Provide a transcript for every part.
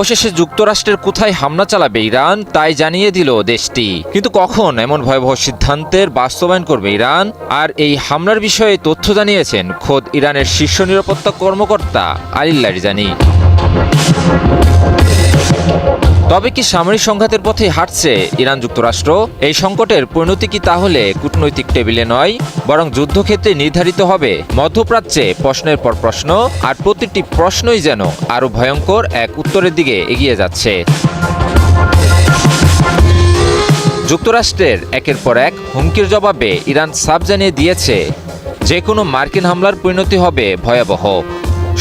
অবশেষে যুক্তরাষ্ট্রের কোথায় হামলা চালাবে ইরান তাই জানিয়ে দিল দেশটি। কিন্তু কখন এমন ভয়াবহ সিদ্ধান্তের বাস্তবায়ন করবে ইরান, আর এই হামলার বিষয়ে তথ্য জানিয়েছেন খোদ ইরানের শীর্ষ নিরাপত্তা কর্মকর্তা আলী লারিজানি। তবে কি সামরিক সংঘাতের পথে হাঁটছে ইরান যুক্তরাষ্ট্র? এই সংকটের পরিণতি কি তাহলে কূটনৈতিক টেবিলে নয়, বরং যুদ্ধক্ষেত্রে নির্ধারিত হবে? মধ্যপ্রাচ্যে প্রশ্নের পর প্রশ্ন, আর প্রতিটি প্রশ্নই যেন আরও ভয়ঙ্কর এক উত্তরের দিকে এগিয়ে যাচ্ছে। যুক্তরাষ্ট্রের একের পর এক হুমকির জবাবে ইরান সাফ জানিয়ে দিয়েছে যে কোনো মার্কিন হামলার পরিণতি হবে ভয়াবহ।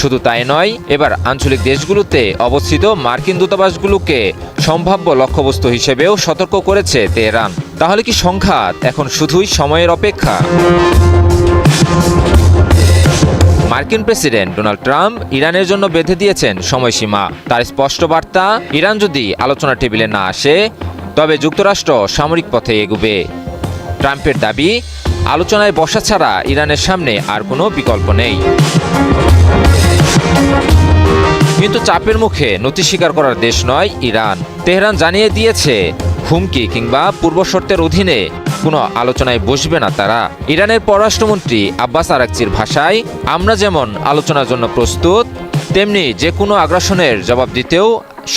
শুধু তাই নয়, এবার আঞ্চলিক দেশগুলোতে অবস্থিত মার্কিন দূতাবাসগুলোকে সম্ভাব্য লক্ষ্যবস্তু হিসেবেও সতর্ক করেছে তেহরান। তাহলে কি সংঘাত এখন শুধুই সময়ের অপেক্ষা? মার্কিন প্রেসিডেন্ট ডোনাল্ড ট্রাম্প ইরানের জন্য বেঁধে দিয়েছেন সময়সীমা। তার স্পষ্ট বার্তা, ইরান যদি আলোচনা টেবিলে না আসে তবে যুক্তরাষ্ট্র সামরিক পথে এগুবে। ট্রাম্পের দাবি, আলোচনায় বসা ছাড়া ইরানের সামনে আর কোনো বিকল্প নেই। কিন্তু চাপের মুখে নতি স্বীকার করার দেশ নয় ইরান। তেহরান জানিয়ে দিয়েছে হুমকি কিংবা পূর্বশর্তের অধীনে কোনো আলোচনায় বসবে না তারা। ইরানের পররাষ্ট্রমন্ত্রী আব্বাস আরাকচির ভাষায়, আমরা যেমন আলোচনার জন্য প্রস্তুত, তেমনি যে কোনো আগ্রাসনের জবাব দিতেও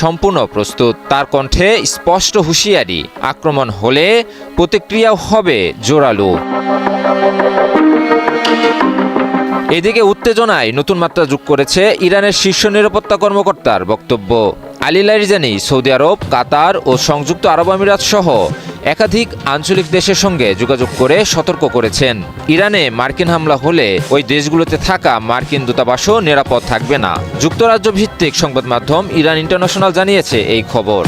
সম্পূর্ণ প্রস্তুত। তার কণ্ঠে স্পষ্ট হুঁশিয়ারি, আক্রমণ হলে প্রতিক্রিয়াও হবে জোরালো। এদিকে উত্তেজনায় নতুন মাত্রা যোগ করেছে ইরানের শীর্ষ নিরাপত্তা কর্মকর্তার বক্তব্য। আলী লারিজানি সৌদি আরব, কাতার ও সংযুক্ত আরব আমিরাত সহ একাধিক আঞ্চলিক দেশের সঙ্গে যোগাযোগ করে সতর্ক করেছেন, ইরানে মার্কিন হামলা হলে ওই দেশগুলোতে থাকা মার্কিন দূতাবাসও নিরাপদ থাকবে না। যুক্তরাজ্য ভিত্তিক সংবাদ মাধ্যম ইরান ইন্টারন্যাশনাল জানিয়েছে এই খবর।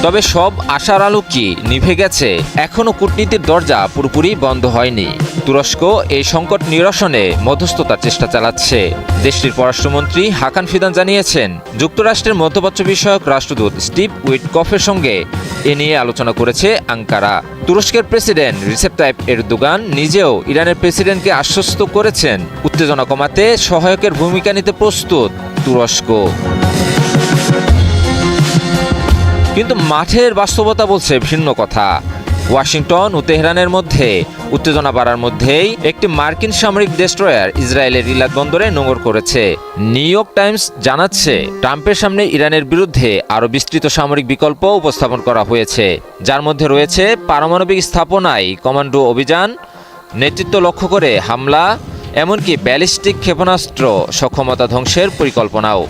তবে সব আশার আলো কি নিভে গেছে? এখনও কূটনীতির দরজা পুরোপুরি বন্ধ হয়নি। তুরস্ক এই সংকট নিরসনে মধ্যস্থতার চেষ্টা চালাচ্ছে। দেশটির পররাষ্ট্রমন্ত্রী হাকান ফিদান জানিয়েছেন, যুক্তরাষ্ট্রের মধ্যপ্রাচ্য বিষয়ক রাষ্ট্রদূত স্টিভ উইটকফের সঙ্গে এ নিয়ে আলোচনা করেছে আঙ্কারা। তুরস্কের প্রেসিডেন্ট রিসেপ তাইপ এরদোগান নিজেও ইরানের প্রেসিডেন্টকে আশ্বস্ত করেছেন উত্তেজনা কমাতে সহায়কের ভূমিকা নিতে প্রস্তুত তুরস্ক। কিন্তু মাঠের বাস্তবতা বলছে ভিন্ন কথা। ওয়াশিংটন ও তেহরানের মধ্যে উত্তেজনা বাড়ার মধ্যেই একটি মার্কিন সামরিক ডেস্ট্রয়ার ইসরায়েলের ইলাদ বন্দরে নোঙর করেছে। নিউ ইয়র্ক টাইমস জানাচ্ছে, ট্রাম্পের সামনে ইরানের বিরুদ্ধে আরও বিস্তৃত সামরিক বিকল্প উপস্থাপন করা হয়েছে, যার মধ্যে রয়েছে পারমাণবিক স্থাপনায় কমান্ডো অভিযান, নেতৃত্ব লক্ষ্য করে হামলা, এমনকি ব্যালিস্টিক ক্ষেপণাস্ত্র সক্ষমতা ধ্বংসের পরিকল্পনাও।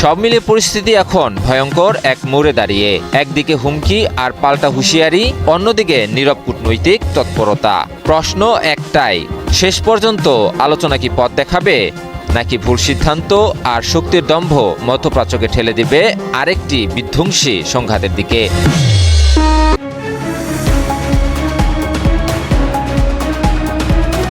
সব মিলিয়ে পরিস্থিতি এখন ভয়ঙ্কর এক মোড়ে দাঁড়িয়ে। একদিকে হুমকি আর পাল্টা হুঁশিয়ারি, অন্যদিকে নীরব কূটনৈতিক তৎপরতা। প্রশ্ন একটাই, শেষ পর্যন্ত আলোচনা কি পথ দেখাবে, নাকি ভুল সিদ্ধান্ত আর শক্তির দম্ভ মধ্যপ্রাচ্যকে ঠেলে দিবে আরেকটি বিধ্বংসী সংঘাতের দিকে?